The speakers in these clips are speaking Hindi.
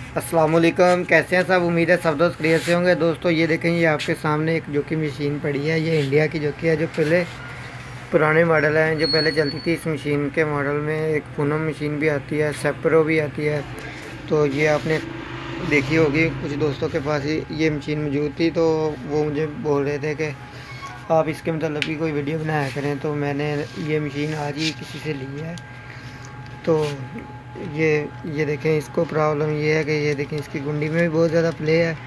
अस्सलाम वालेकुम, कैसे हैं सब। उम्मीद है सब दोस्त क्लियर से होंगे। दोस्तों ये देखें, ये आपके सामने एक जो कि मशीन पड़ी है, ये इंडिया की जो कि है, जो पहले पुराने मॉडल हैं जो पहले चलती थी। इस मशीन के मॉडल में एक पूनम मशीन भी आती है, सेपरो भी आती है। तो ये आपने देखी होगी, कुछ दोस्तों के पास ही ये मशीन मौजूद थी, तो वो मुझे बोल रहे थे कि आप इसके मतलब की कोई वीडियो बनाया करें। तो मैंने ये मशीन आज ही किसी से ली है। तो ये देखें, इसको प्रॉब्लम ये है कि ये देखें, इसकी गुंडी में भी बहुत ज़्यादा प्ले है।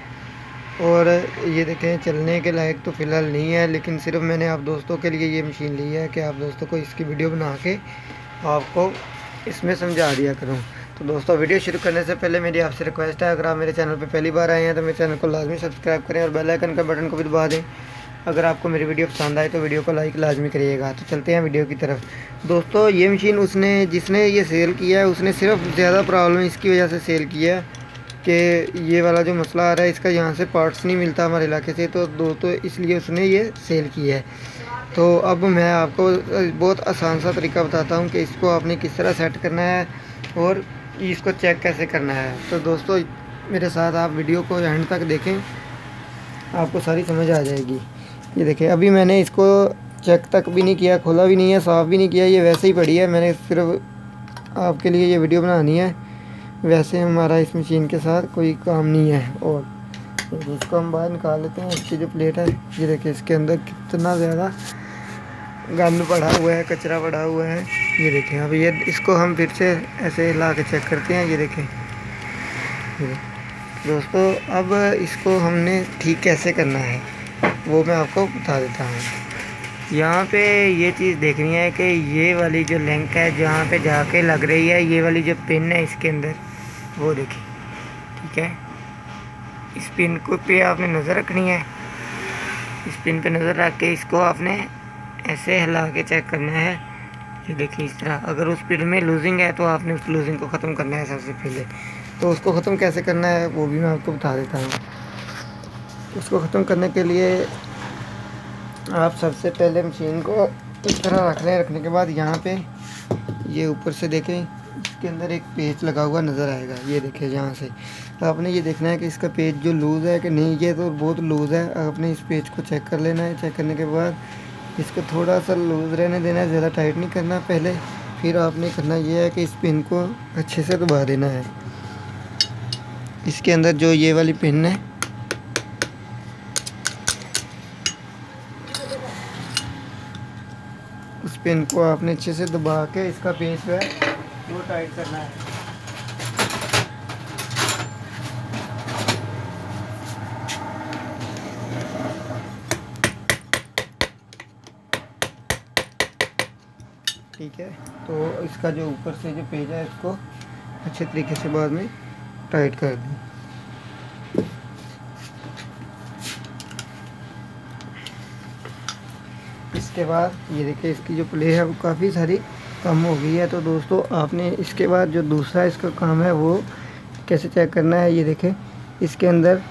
और ये देखें, चलने के लायक तो फ़िलहाल नहीं है, लेकिन सिर्फ मैंने आप दोस्तों के लिए ये मशीन ली है कि आप दोस्तों को इसकी वीडियो बना के आपको इसमें समझा दिया करूँ। तो दोस्तों वीडियो शुरू करने से पहले मेरी आपसे रिक्वेस्ट है, अगर आप मेरे चैनल पर पहली बार आए हैं तो मेरे चैनल को लाजमी सब्सक्राइब करें और बेल आइकन का बटन को भी दबा दें। अगर आपको मेरी वीडियो पसंद आए तो वीडियो को लाइक लाजमी करिएगा। तो चलते हैं वीडियो की तरफ। दोस्तों ये मशीन जिसने ये सेल किया है, उसने सिर्फ ज़्यादा प्रॉब्लम इसकी वजह से सेल किया है कि ये वाला जो मसला आ रहा है, इसका यहाँ से पार्ट्स नहीं मिलता हमारे इलाके से। तो दोस्तों इसलिए उसने ये सेल किया है। तो अब मैं आपको बहुत आसान सा तरीका बताता हूँ कि इसको आपने किस तरह सेट करना है और इसको चेक कैसे करना है। तो दोस्तों मेरे साथ आप वीडियो को एंड तक देखें, आपको सारी समझ आ जाएगी। ये देखें, अभी मैंने इसको चेक तक भी नहीं किया, खोला भी नहीं है, साफ़ भी नहीं किया, ये वैसे ही पड़ी है। मैंने सिर्फ आपके लिए ये वीडियो बनानी है। वैसे हमारा इस मशीन के साथ कोई काम नहीं है। और इसको हम बाहर निकाल लेते हैं। इसकी जो प्लेट है, ये देखें, इसके अंदर कितना ज़्यादा गंद पड़ा हुआ है, कचरा पड़ा हुआ है। ये देखें, अब ये इसको हम फिर से ऐसे ला के चेक करते हैं। ये देखें दोस्तों, अब इसको हमने ठीक कैसे करना है वो मैं आपको बता देता हूँ। यहाँ पे ये चीज़ देखनी है कि ये वाली जो लिंक है जहाँ पे जाके लग रही है, ये वाली जो पिन है इसके अंदर, वो देखिए, ठीक है। इस पिन को पे आपने नज़र रखनी है। इस पिन पे नज़र रख के इसको आपने ऐसे हिला के चेक करना है। ये देखिए इस तरह। अगर उस पिन में लूजिंग है तो आपने उस लूजिंग को ख़त्म करना है सबसे पहले। तो उसको ख़त्म कैसे करना है वो भी मैं आपको बता देता हूँ। उसको ख़त्म करने के लिए आप सबसे पहले मशीन को इस तरह रखने के बाद यहाँ पे ये ऊपर से देखें, इसके अंदर एक पेच लगा हुआ नज़र आएगा। ये देखें, यहाँ से तो आपने ये देखना है कि इसका पेच जो लूज़ है कि नहीं। ये तो बहुत लूज़ है। आपने इस पेच को चेक कर लेना है। चेक करने के बाद इसको थोड़ा सा लूज़ रहने देना है, ज़्यादा टाइट नहीं करना पहले। फिर आपने करना ये है कि इस पिन को अच्छे से दबा देना है। इसके अंदर जो ये वाली पिन है, उस पिन को आपने अच्छे से दबा के इसका पेच जो है वो टाइट करना है। ठीक है, तो इसका जो ऊपर से जो पेज है इसको अच्छे तरीके से बाद में टाइट कर दें। इसके बाद ये देखिए, इसकी जो प्ले है वो काफ़ी सारी कम हो गई है। तो दोस्तों आपने इसके बाद जो दूसरा इसका काम है वो कैसे चेक करना है। ये देखें, इसके अंदर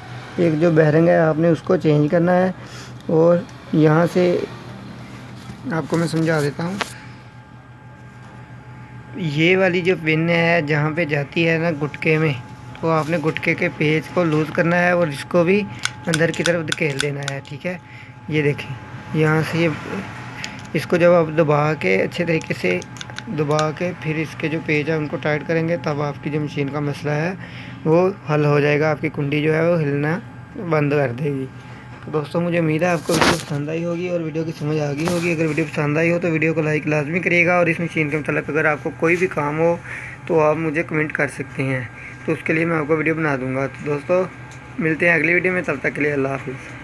एक जो बैरिंग है आपने उसको चेंज करना है। और यहाँ से आपको मैं समझा देता हूँ। ये वाली जो पिन है जहाँ पे जाती है ना गुटके में, तो आपने गुटके के पेज को लूज़ करना है और इसको भी अंदर की तरफ धकेल देना है। ठीक है, ये देखें, यहाँ से ये इसको जब आप दबा के अच्छे तरीके से दबा के फिर इसके जो पेज है उनको टाइट करेंगे, तब आपकी जो मशीन का मसला है वो हल हो जाएगा। आपकी कुंडी जो है वो हिलना बंद कर देगी। तो दोस्तों मुझे उम्मीद है आपको वीडियो पसंद आई होगी और वीडियो की समझ आ गई होगी। अगर वीडियो पसंद आई हो तो वीडियो को लाइक लाजमी करिएगा। और इस मशीन के मतलब अगर आपको कोई भी काम हो तो आप मुझे कमेंट कर सकते हैं, तो उसके लिए मैं आपको वीडियो बना दूँगा। तो दोस्तों मिलते हैं अगली वीडियो में, तब तक के लिए अल्लाह हाफिज़।